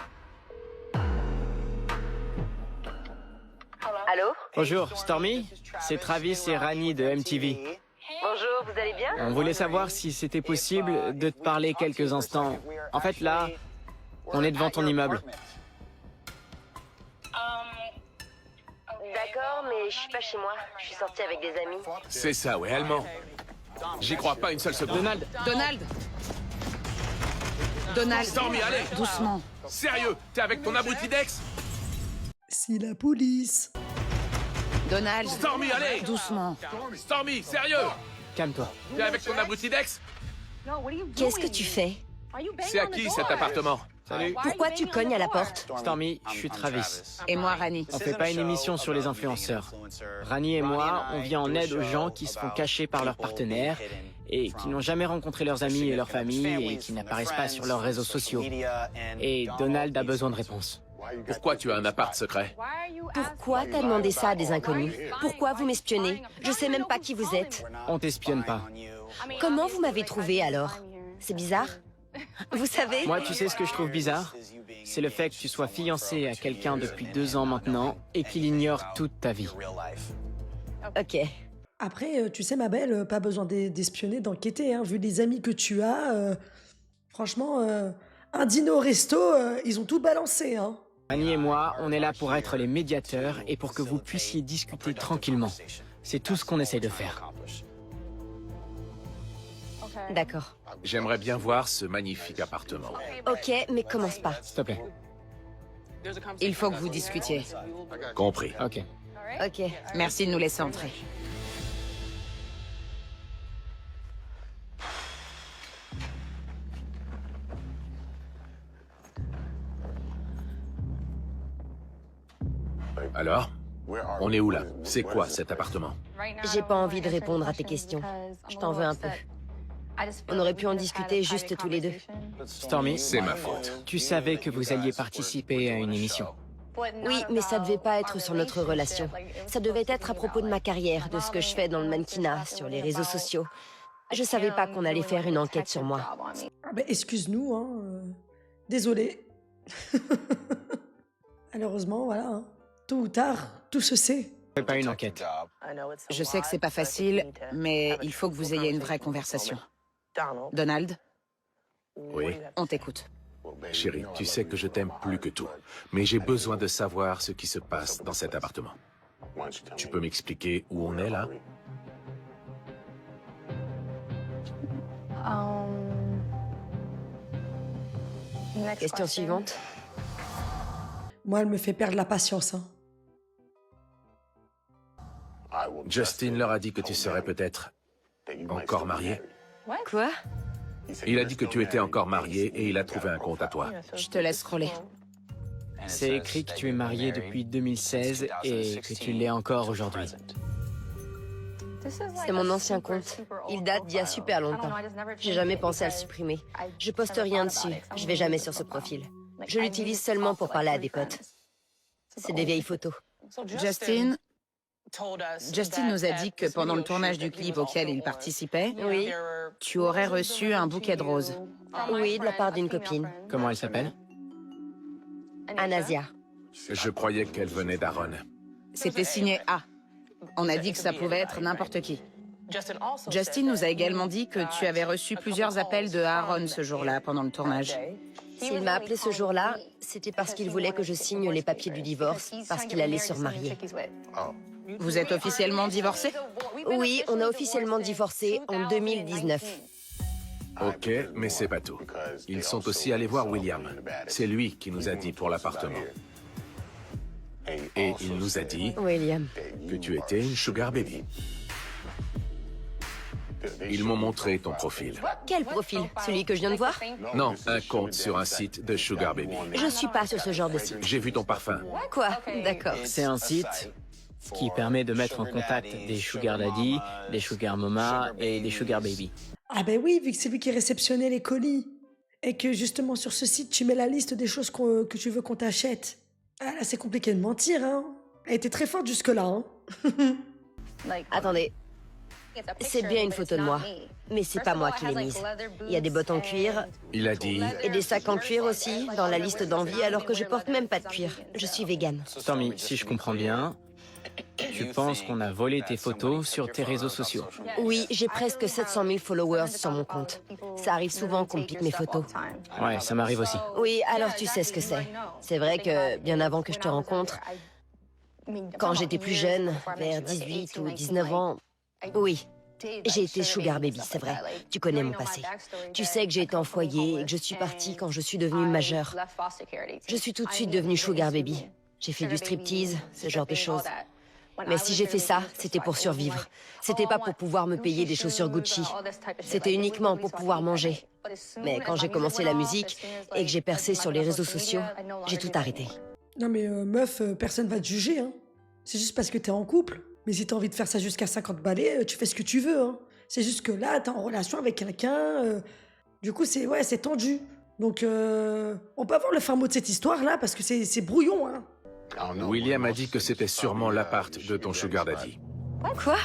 Allô? Bonjour, Stormy. C'est Travis et Rani de MTV. Bonjour, vous allez bien? On voulait savoir si c'était possible de te parler quelques instants. En fait, là, on est devant ton immeuble. D'accord, mais je suis pas chez moi. Je suis sortie avec des amis. C'est ça, ouais, allemand. J'y crois pas une seule seconde. Donald, Donald Stormy, allez! Doucement. Sérieux? T'es avec ton abruti d'ex? C'est la police. Donald Stormy, allez! Doucement. Stormy, sérieux? calme-toi. T'es avec ton abruti d'ex? Qu'est-ce que tu fais? C'est à qui cet appartement? Salut. Pourquoi tu cognes à la porte? Stormy, je suis Travis. Et moi, Rani. On fait pas une émission sur les influenceurs. Rani et moi, on vient en aide aux gens qui se font cacher par leurs partenaires et qui n'ont jamais rencontré leurs amis et leurs familles et qui n'apparaissent pas sur leurs réseaux sociaux. Et Donald a besoin de réponses. Pourquoi tu as un appart secret? Pourquoi t'as demandé ça à des inconnus? Pourquoi vous m'espionnez? Je sais même pas qui vous êtes. On t'espionne pas. Comment vous m'avez trouvé alors? C'est bizarre? Vous savez? Moi, tu sais ce que je trouve bizarre? C'est le fait que tu sois fiancé à quelqu'un depuis 2 ans maintenant et qu'il ignore toute ta vie. Ok. Après, tu sais, ma belle, pas besoin d'espionner, d'enquêter, hein. Vu les amis que tu as, franchement, un dîner au resto, ils ont tout balancé, hein. Rani et moi, on est là pour être les médiateurs et pour que vous puissiez discuter tranquillement. C'est tout ce qu'on essaie de faire. D'accord. J'aimerais bien voir ce magnifique appartement. Ok, mais commence pas. S'il te plaît. Il faut que vous discutiez. Compris. Ok. Ok. Merci de nous laisser entrer. Alors? On est où là? C'est quoi cet appartement? J'ai pas envie de répondre à tes questions. Je t'en veux un peu. On aurait pu en discuter juste tous les deux. Stormy, C'est ma faute. tu savais que vous alliez participer à une émission. Oui, mais ça devait pas être sur notre relation. Ça devait être à propos de ma carrière, de ce que je fais dans le mannequinat, sur les réseaux sociaux. Je savais pas qu'on allait faire une enquête sur moi. Ah bah, excuse-nous, hein. Désolé. Malheureusement, voilà. Hein. Tôt ou tard, tout se sait. Fais pas une enquête. Je sais que c'est pas facile, mais il faut que vous ayez une vraie conversation. Donald, Oui. on t'écoute. Chérie, tu sais que je t'aime plus que tout. Mais j'ai besoin de savoir ce qui se passe dans cet appartement. Tu peux m'expliquer où on est là? Question suivante. Moi, elle me fait perdre la patience, hein. Justin leur a dit que tu serais peut-être encore marié. Quoi? Il a dit que tu étais encore marié et il a trouvé un compte à toi. Je te laisse scroller. C'est écrit que tu es marié depuis 2016 et que tu l'es encore aujourd'hui. C'est mon ancien compte. Il date d'il y a super longtemps. J'ai jamais pensé à le supprimer. Je poste rien dessus. Je vais jamais sur ce profil. Je l'utilise seulement pour parler à des potes. C'est des vieilles photos. Justin nous a dit que pendant le tournage du clip auquel il participait, Oui. tu aurais reçu un bouquet de roses. Oui, de la part d'une copine. Comment elle s'appelle? Anasia. Je croyais qu'elle venait d'Aaron. C'était signé A. On a dit que ça pouvait être n'importe qui. Justin nous a également dit que tu avais reçu plusieurs appels de Aaron ce jour-là pendant le tournage. S'il m'a appelé ce jour-là, c'était parce qu'il voulait que je signe les papiers du divorce, parce qu'il allait se remarier. Vous êtes officiellement divorcés? Oui, on a officiellement divorcé en 2019. Ok, mais c'est pas tout. Ils sont aussi allés voir William. C'est lui qui nous a dit pour l'appartement. Et il nous a dit William. que tu étais une sugar baby. Ils m'ont montré ton profil. Quel profil? Celui que je viens de voir? Non, un compte sur un site de Sugar Baby. Je suis pas sur ce genre de site. J'ai vu ton parfum. Quoi? D'accord. C'est un site qui permet de mettre en contact des sugar daddy, des sugar mama et des sugar baby. Ah ben oui, vu que c'est lui qui réceptionnait les colis. Et que justement sur ce site, tu mets la liste des choses que tu veux qu'on t'achète. Ah là, c'est compliqué de mentir, hein. Elle était très forte jusque-là, hein. Attendez. C'est bien une photo de moi, mais c'est pas moi qui l'ai mise. Il y a des bottes en cuir Il a dit... et des sacs en cuir aussi dans la liste d'envie alors que je porte même pas de cuir. Je suis végane. Stormy, si je comprends bien, tu penses qu'on a volé tes photos sur tes réseaux sociaux? Oui, j'ai presque 700 000 followers sur mon compte. Ça arrive souvent qu'on me pique mes photos. Ouais, ça m'arrive aussi. Oui, alors tu sais ce que c'est. C'est vrai que bien avant que je te rencontre, quand j'étais plus jeune, vers 18 ou 19 ans, oui, j'ai été sugar baby, c'est vrai. Tu connais mon passé. Tu sais que j'ai été en foyer et que je suis partie quand je suis devenue majeure. Je suis tout de suite devenue sugar baby. J'ai fait du striptease, ce genre de choses. Mais si j'ai fait ça, c'était pour survivre. C'était pas pour pouvoir me payer des chaussures Gucci. C'était uniquement pour pouvoir manger. Mais quand j'ai commencé la musique et que j'ai percé sur les réseaux sociaux, j'ai tout arrêté. Non mais meuf, personne va te juger, hein. C'est juste parce que t'es en couple. Mais si t'as envie de faire ça jusqu'à 50 balais, tu fais ce que tu veux, hein. C'est juste que là, t'es en relation avec quelqu'un. Du coup, c'est tendu. Donc, on peut avoir le fin mot de cette histoire-là parce que c'est brouillon, hein. William a dit que c'était sûrement l'appart de ton Sugar Daddy. Quoi?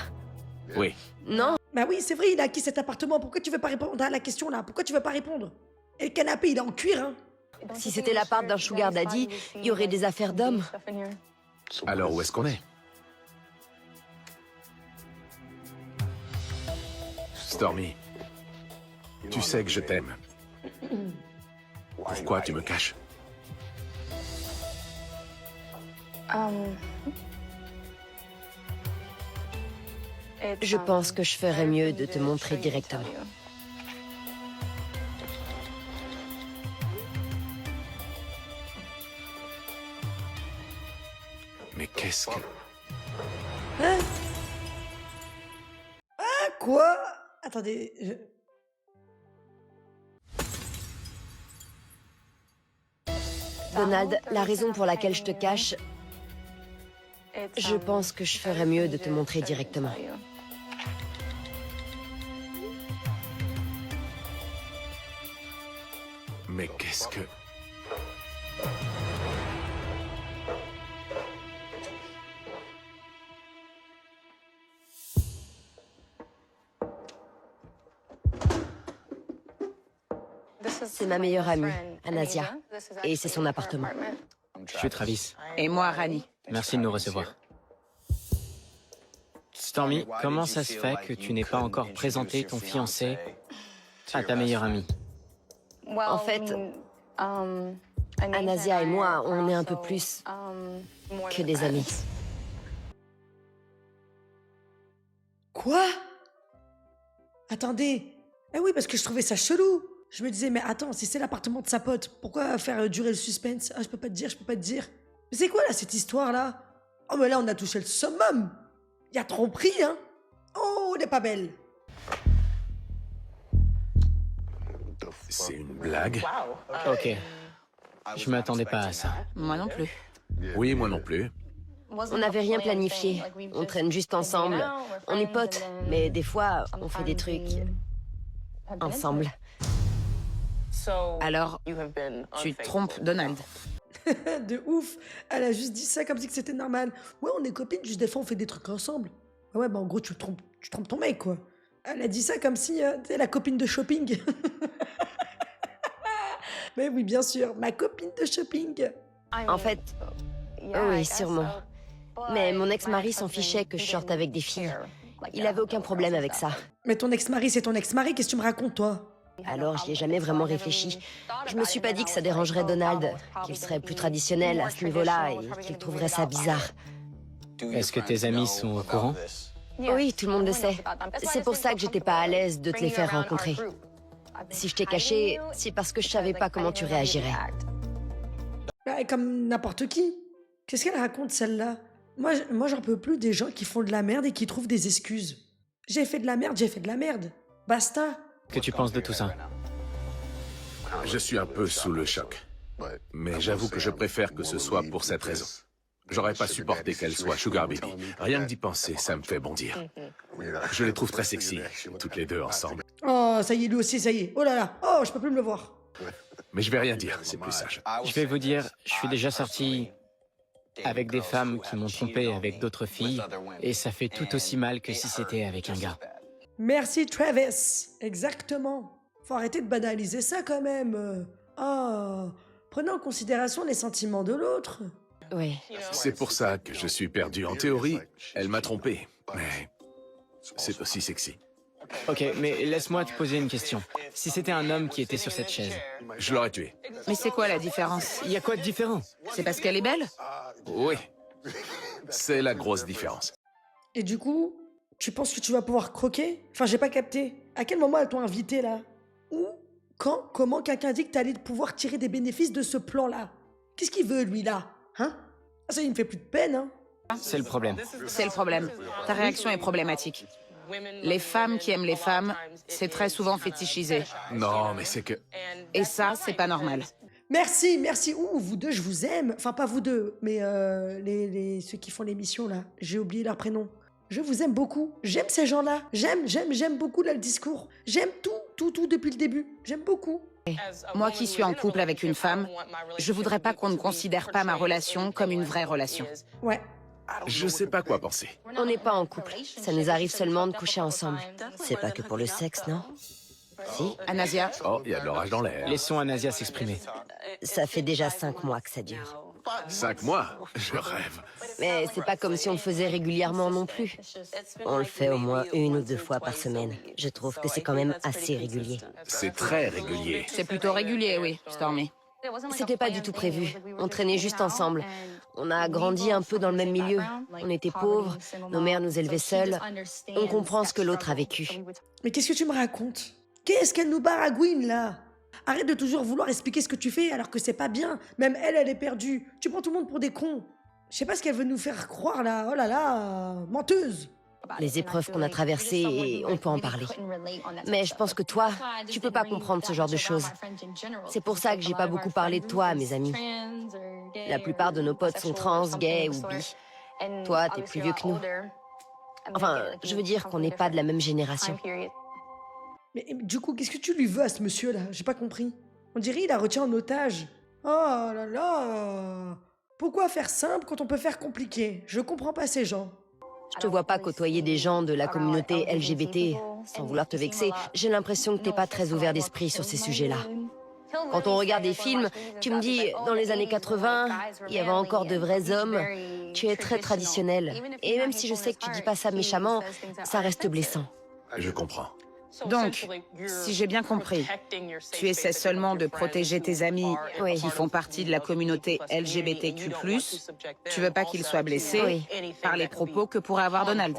Oui. Non. Bah oui, c'est vrai, il a acquis cet appartement. Pourquoi tu veux pas répondre à la question, là? Pourquoi tu veux pas répondre? Et le canapé, il est en cuir, hein. Si c'était l'appart d'un sugar daddy, il y aurait des affaires d'hommes. Alors où est-ce qu'on est? Stormy, tu sais que je t'aime. Pourquoi tu me caches? Je pense que je ferais mieux de te montrer directement. Mais qu'est-ce que... Hein? Ah, quoi? Attendez, Donald, la raison pour laquelle je te cache, je pense que je ferais mieux de te montrer directement. Mais qu'est-ce que... C'est ma meilleure amie, Anasia, et c'est son appartement. Je suis Travis. Et moi, Rani. Merci de nous recevoir. Stormy, comment ça se fait que tu n'aies pas encore présenté ton fiancé à ta meilleure amie? En fait, Anasia et moi, on est un peu plus que des amis. quoi? Attendez. Eh oui, parce que je trouvais ça chelou. Je me disais, mais attends, si c'est l'appartement de sa pote, pourquoi faire durer le suspense? Ah, je peux pas te dire, je peux pas te dire. Mais c'est quoi, là, cette histoire-là? Oh, mais là, on a touché le summum. Y a tromperie, hein? Oh, elle est pas belle. C'est une blague? Ok. Je m'attendais pas à ça. Moi non plus. Oui, moi non plus. On n'avait rien planifié. On traîne juste ensemble. On est potes, mais des fois, on fait des trucs ensemble. Alors, tu trompes Donald. De ouf. Elle a juste dit ça comme si que c'était normal. Ouais, on est copines, juste des fois, on fait des trucs ensemble. Ouais, bah en gros, tu trompes ton mec, quoi. Elle a dit ça comme si t'es la copine de shopping. Mais oui, bien sûr, ma copine de shopping. En fait, oui, sûrement. Mais mon ex-mari s'en fichait que je sorte avec des filles. Il avait aucun problème avec ça. Mais ton ex-mari, c'est ton ex-mari, qu'est-ce que tu me racontes, toi? Alors, j'y ai jamais vraiment réfléchi. Je me suis pas dit que ça dérangerait Donald, qu'il serait plus traditionnel à ce niveau-là et qu'il trouverait ça bizarre. Est-ce que tes amis sont au courant? Oui, tout le monde le sait. C'est pour ça que j'étais pas à l'aise de te les faire rencontrer. Si je t'ai caché, c'est parce que je savais pas comment tu réagirais. Ouais, comme n'importe qui. Qu'est-ce qu'elle raconte, celle-là? Moi, j'en peux plus des gens qui font de la merde et qui trouvent des excuses. J'ai fait de la merde, j'ai fait de la merde. Basta. Que tu penses de tout ça? Je suis un peu sous le choc. Mais j'avoue que je préfère que ce soit pour cette raison. J'aurais pas supporté qu'elle soit Sugar Baby. Rien que d'y penser, ça me fait bondir. Je les trouve très sexy, toutes les deux ensemble. Oh, ça y est, lui aussi, ça y est. Oh là là. Oh, je peux plus me le voir. Mais je vais rien dire, c'est plus sage. Je vais vous dire, je suis déjà sorti avec des femmes qui m'ont trompé avec d'autres filles, et ça fait tout aussi mal que si c'était avec un gars. Merci, Travis. Exactement. Faut arrêter de banaliser ça quand même. Oh, prenez en considération les sentiments de l'autre. Oui. C'est pour ça que je suis perdu. En théorie, elle m'a trompé. Mais c'est aussi sexy. Ok, mais laisse-moi te poser une question. Si c'était un homme qui était sur cette chaise, Je l'aurais tué. Mais c'est quoi la différence? il y a quoi de différent? C'est parce qu'elle est belle? Oui. C'est la grosse différence. Et du coup, tu penses que tu vas pouvoir croquer? Enfin, j'ai pas capté. À quel moment elles t'ont invité là? Où? Quand? Comment quelqu'un dit que t'allais pouvoir tirer des bénéfices de ce plan-là? Qu'est-ce qu'il veut lui là? Hein? Ah, ça, il me fait plus de peine, hein? C'est le problème. C'est le problème. Ta réaction est problématique. Les femmes qui aiment les femmes, c'est très souvent fétichisé. Non, mais c'est que... Et ça, c'est pas normal. Merci, merci. Ouh, vous deux, je vous aime. Enfin, pas vous deux, mais ceux qui font l'émission là. J'ai oublié leur prénom. Je vous aime beaucoup. J'aime ces gens-là. J'aime beaucoup là, le discours. J'aime tout depuis le début. J'aime beaucoup. Moi qui suis en couple avec une femme, je voudrais pas qu'on ne considère pas ma relation comme une vraie relation. Ouais. Je sais pas quoi penser. On n'est pas en couple. Ça nous arrive seulement de coucher ensemble. C'est pas que pour le sexe, non? Si. Anasia, Oh, il y a de l'orage dans l'air. Laissons Anasia s'exprimer. Ça fait déjà 5 mois que ça dure. 5 mois? Je rêve. Mais c'est pas comme si on le faisait régulièrement non plus. On le fait au moins 1 ou 2 fois par semaine. Je trouve que c'est quand même assez régulier. C'est très régulier. c'est plutôt régulier, oui, Stormy. C'était pas du tout prévu. On traînait juste ensemble. On a grandi un peu dans le même milieu. On était pauvres, nos mères nous élevaient seules. On comprend ce que l'autre a vécu. Mais qu'est-ce que tu me racontes? Qu'est-ce qu'elle nous baragouine là? Arrête de toujours vouloir expliquer ce que tu fais alors que c'est pas bien. Même elle est perdue. Tu prends tout le monde pour des cons. Je sais pas ce qu'elle veut nous faire croire là. Oh là là, menteuse. Les épreuves qu'on a traversées, et on peut en parler. Mais je pense que toi, tu peux pas comprendre ce genre de choses. C'est pour ça que j'ai pas beaucoup parlé de toi à mes amis. La plupart de nos potes sont trans, gays ou bi. Toi, t'es plus vieux que nous. Enfin, je veux dire qu'on n'est pas de la même génération. Mais du coup, qu'est-ce que tu lui veux à ce monsieur là? J'ai pas compris. On dirait il la retient en otage. Oh là là. Pourquoi faire simple quand on peut faire compliqué? Je comprends pas ces gens. Je te vois pas côtoyer des gens de la communauté LGBT, sans vouloir te vexer. J'ai l'impression que t'es pas très ouvert d'esprit sur ces sujets-là. Quand on regarde des films, tu me dis, dans les années 80, il y avait encore de vrais hommes. Tu es très traditionnel. Et même si je sais que tu dis pas ça méchamment, ça reste blessant. Je comprends. Donc, si j'ai bien compris, tu essaies seulement de protéger tes amis Oui. qui font partie de la communauté LGBTQ+. Tu veux pas qu'ils soient blessés Oui. par les propos que pourrait avoir Donald.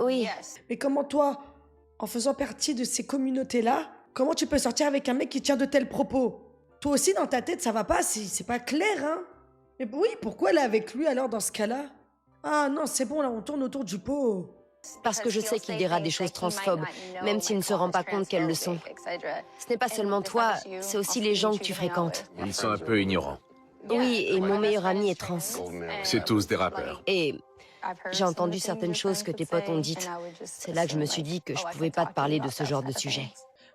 Oui, Mais comment toi, en faisant partie de ces communautés-là, comment tu peux sortir avec un mec qui tient de tels propos? Toi aussi, dans ta tête, ça va pas, c'est pas clair, hein? Mais oui, pourquoi elle est avec lui alors dans ce cas-là? Ah non, c'est bon, là, on tourne autour du pot. parce que je sais qu'il dira des choses transphobes, même s'il ne se rend pas compte qu'elles le sont. Ce n'est pas seulement toi, c'est aussi les gens que tu fréquentes. Ils sont un peu ignorants. Oui, et mon meilleur ami est trans. C'est tous des rappeurs. Et j'ai entendu certaines choses que tes potes ont dites. C'est là que je me suis dit que je pouvais pas te parler de ce genre de sujet.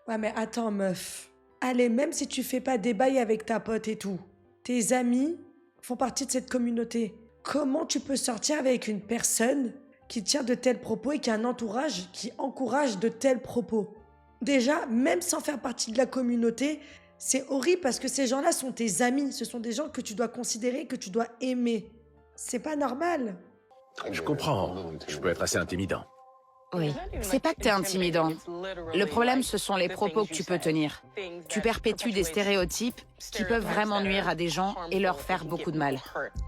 Ouais, mais attends, meuf. Allez, même si tu fais pas des bails avec ta pote et tout, tes amis font partie de cette communauté. Comment tu peux sortir avec une personne qui tient de tels propos et qui a un entourage qui encourage de tels propos? Déjà, même sans faire partie de la communauté, c'est horrible parce que ces gens-là sont tes amis. Ce sont des gens que tu dois considérer, que tu dois aimer. C'est pas normal. Je comprends. Je peux être assez intimidant. Oui. C'est pas que t'es intimidant. Le problème, ce sont les propos que tu peux tenir. Tu perpétues des stéréotypes qui peuvent vraiment nuire à des gens et leur faire beaucoup de mal.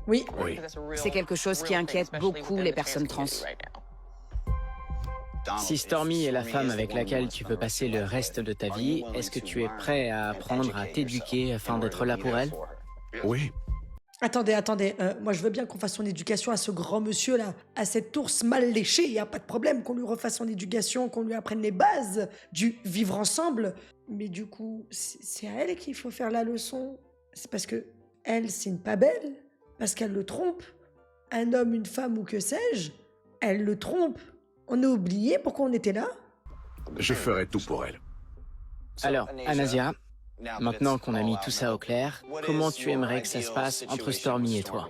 Oui. Oui. C'est quelque chose qui inquiète beaucoup les personnes trans. Si Stormy est la femme avec laquelle tu peux passer le reste de ta vie, est-ce que tu es prêt à apprendre à t'éduquer afin d'être là pour elle? Oui. Attendez, moi je veux bien qu'on fasse son éducation à ce grand monsieur là, à cet ours mal léché, y a pas de problème qu'on lui refasse son éducation, qu'on lui apprenne les bases du vivre ensemble. Mais du coup, c'est à elle qu'il faut faire la leçon. C'est parce que elle, c'est une pas belle, parce qu'elle le trompe. Un homme, une femme ou que sais-je, elle le trompe. On a oublié pourquoi on était là? Je ferai tout pour elle. Alors, Anasia, maintenant qu'on a mis tout ça au clair, comment tu aimerais que ça se passe entre Stormy et toi?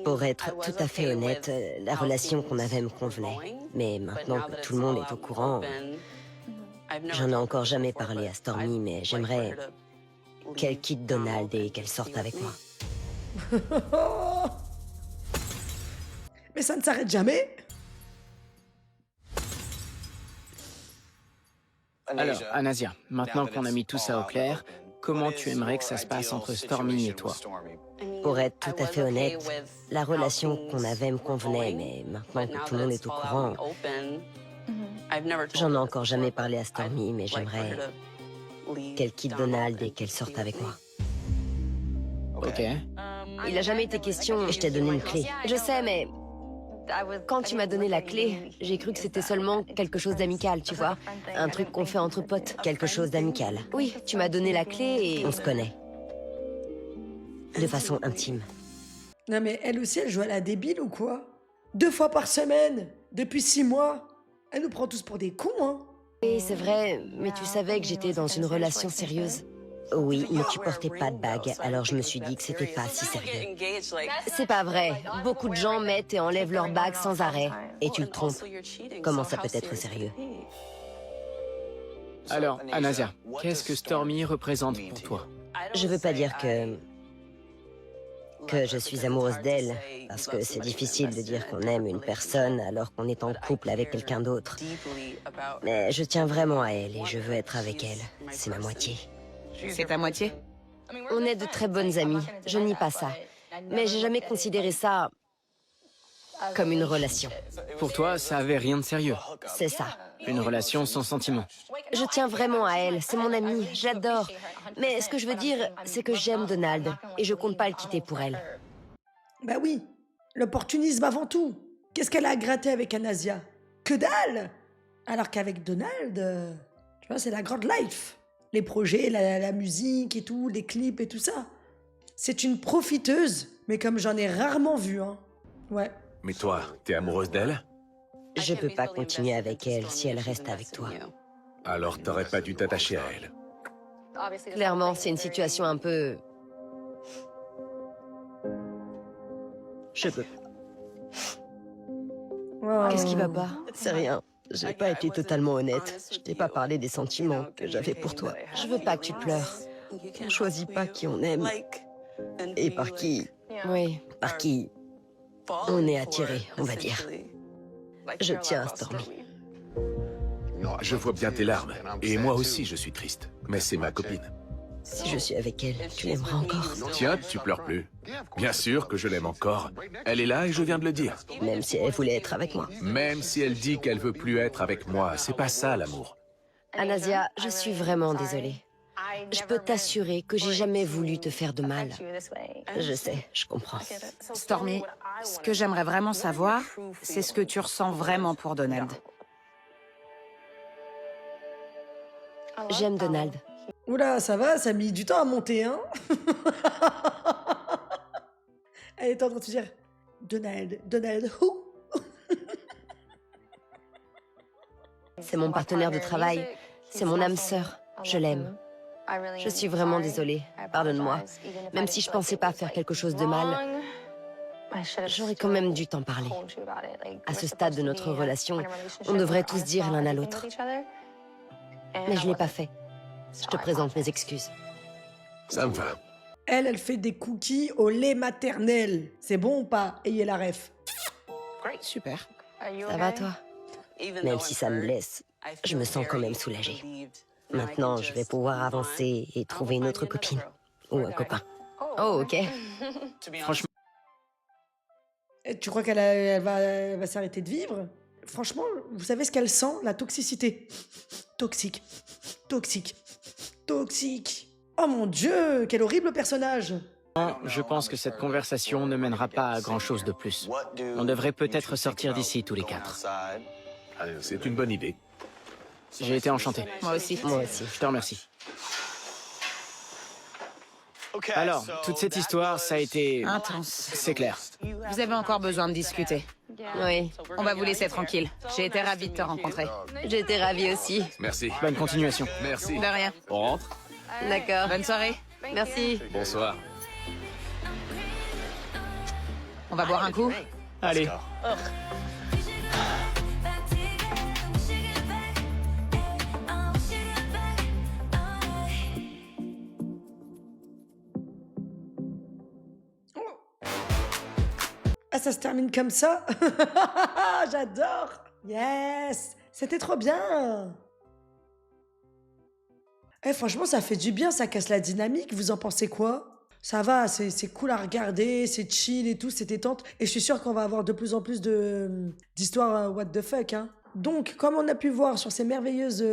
Pour être tout à fait honnête, la relation qu'on avait me convenait. Mais maintenant que tout le monde est au courant, j'en ai encore jamais parlé à Stormy, mais j'aimerais qu'elle quitte Donald et qu'elle sorte avec moi. Mais ça ne s'arrête jamais. Alors, Anasia, maintenant qu'on a mis tout ça au clair, comment tu aimerais que ça se passe entre Stormy et toi? Pour être tout à fait honnête, la relation qu'on avait me convenait, mais maintenant que tout le monde est au courant, j'en ai encore jamais parlé à Stormy, mais j'aimerais qu'elle quitte Donald et qu'elle sorte avec moi. Ok. Il a jamais été question, je t'ai donné une clé. Je sais, mais quand tu m'as donné la clé, j'ai cru que c'était seulement quelque chose d'amical, tu vois. Un truc qu'on fait entre potes, quelque chose d'amical. Oui, tu m'as donné la clé et on se connaît. De façon intime. Non mais elle aussi, elle joue à la débile ou quoi? 2 fois par semaine, depuis 6 mois. Elle nous prend tous pour des cons, hein. Oui, c'est vrai, mais tu savais que j'étais dans une relation sérieuse. Oui, mais tu portais pas de bague, alors je me suis dit que c'était pas si sérieux. C'est pas vrai. Beaucoup de gens mettent et enlèvent leur bague sans arrêt. Et tu le trompes. Comment ça peut être sérieux? Alors, Anasia, qu'est-ce que Stormy représente pour toi? Je veux pas dire que je suis amoureuse d'elle, parce que c'est difficile de dire qu'on aime une personne alors qu'on est en couple avec quelqu'un d'autre. Mais je tiens vraiment à elle et je veux être avec elle. C'est ma moitié. C'est ta moitié? On est de très bonnes amies, je nie pas ça. Mais j'ai jamais considéré ça comme une relation. Pour toi, ça avait rien de sérieux. C'est ça. Une relation sans sentiment. Je tiens vraiment à elle, c'est mon amie, j'adore. Mais ce que je veux dire, c'est que j'aime Donald et je compte pas le quitter pour elle. Bah oui, l'opportunisme avant tout. Qu'est-ce qu'elle a à gratter avec Anasia? Que dalle! Alors qu'avec Donald, tu vois, c'est la grande life. Les projets, la musique et tout, les clips et tout ça. C'est une profiteuse, mais comme j'en ai rarement vu, hein. Ouais. Mais toi, t'es amoureuse d'elle? Je peux pas continuer avec elle si elle reste avec toi. Alors t'aurais pas dû t'attacher à elle. Clairement, c'est une situation un peu... Je peux. Oh. Qu'est-ce qui va pas? C'est rien. J'ai pas été totalement honnête. Je t'ai pas parlé des sentiments que j'avais pour toi. Je veux pas que tu pleures. On choisit pas qui on aime. Et par qui... Oui, par qui... on est attiré, on va dire. Je tiens à Stormy. Je vois bien tes larmes. Et moi aussi, je suis triste. Mais c'est ma copine. Si je suis avec elle, tu l'aimeras encore. Tiens, tu pleures plus. Bien sûr que je l'aime encore. Elle est là et je viens de le dire. Même si elle voulait être avec moi. Même si elle dit qu'elle veut plus être avec moi, c'est pas ça l'amour. Anasia, je suis vraiment désolée. Je peux t'assurer que j'ai jamais voulu te faire de mal. Je sais, je comprends. Stormy, ce que j'aimerais vraiment savoir, c'est ce que tu ressens vraiment pour Donald. J'aime Donald. Oula, ça va, ça a mis du temps à monter, hein. Elle est en train de se dire Donald who? C'est mon partenaire de travail. C'est mon âme sœur. Je l'aime. Je suis vraiment désolée. Pardonne-moi. Même si je pensais pas faire quelque chose de mal, j'aurais quand même dû t'en parler. À ce stade de notre relation, on devrait tous dire l'un à l'autre. Mais je l'ai pas fait. Je te présente mes excuses. Ça me va. Elle fait des cookies au lait maternel. C'est bon ou pas? Ayez la ref. Super. Ça va, toi? Même si ça me blesse, je me sens quand même soulagée. Maintenant, je vais pouvoir avancer et trouver une autre copine. Ou un copain. Oh, ok. Franchement, Et tu crois qu'elle va s'arrêter de vivre? Franchement, vous savez ce qu'elle sent? La toxicité. Toxique. Toxique. Toxique. Oh mon Dieu, quel horrible personnage. Je pense que cette conversation ne mènera pas à grand-chose de plus. On devrait peut-être sortir d'ici tous les 4. C'est une bonne idée. J'ai été enchanté. Moi aussi. Moi aussi. Je te remercie. Alors, toute cette histoire, ça a été... Intense. C'est clair. Vous avez encore besoin de discuter. Oui, On va vous laisser tranquille. J'ai été ravie de te rencontrer. j'étais ravie aussi. Merci. Bonne continuation. Merci. De rien. On rentre? D'accord. Bonne soirée. Merci. Bonsoir. On va boire un coup? Allez. Ah, ça se termine comme ça? J'adore! Yes! C'était trop bien! Eh, franchement, ça fait du bien, ça casse la dynamique. Vous en pensez quoi? Ça va, c'est cool à regarder, c'est chill et tout, c'est détente. Et je suis sûre qu'on va avoir de plus en plus d'histoires what the fuck, hein. Donc, comme on a pu voir sur ces merveilleuses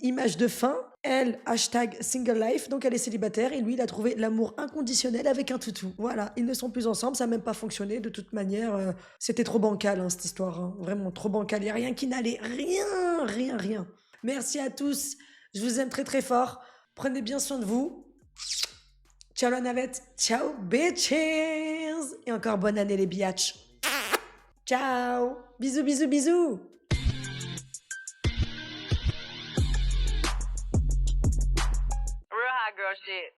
images de fin, elle, hashtag single life, donc elle est célibataire, et lui, il a trouvé l'amour inconditionnel avec un toutou. Voilà, ils ne sont plus ensemble, ça n'a même pas fonctionné, de toute manière, c'était trop bancal, hein, cette histoire, hein. Vraiment trop bancal, il n'y a rien qui n'allait, rien. Merci à tous, je vous aime très très fort, prenez bien soin de vous. Ciao la navette, ciao bitches, et encore bonne année les biatchs. Ciao, bisous. Real hot girl shit.